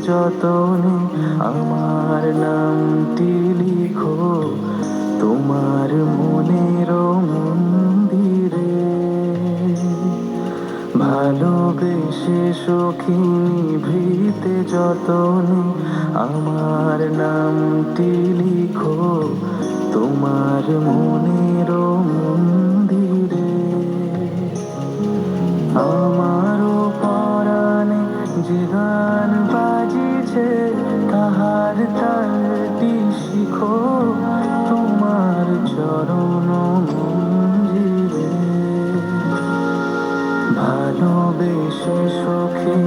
যতনে আমার নামটি লিখো তোমার মনের মন্দিরে। ভালোবেসে সখী নিভৃতে যতনে আমার নামটি লিখো তোমার মনের মন্দিরে। আমারও পরাণে যে গান বাজিছে তাহার তালটি শিখো তোমার চরণ মঞ্জিরে। ভালোবেসে সখী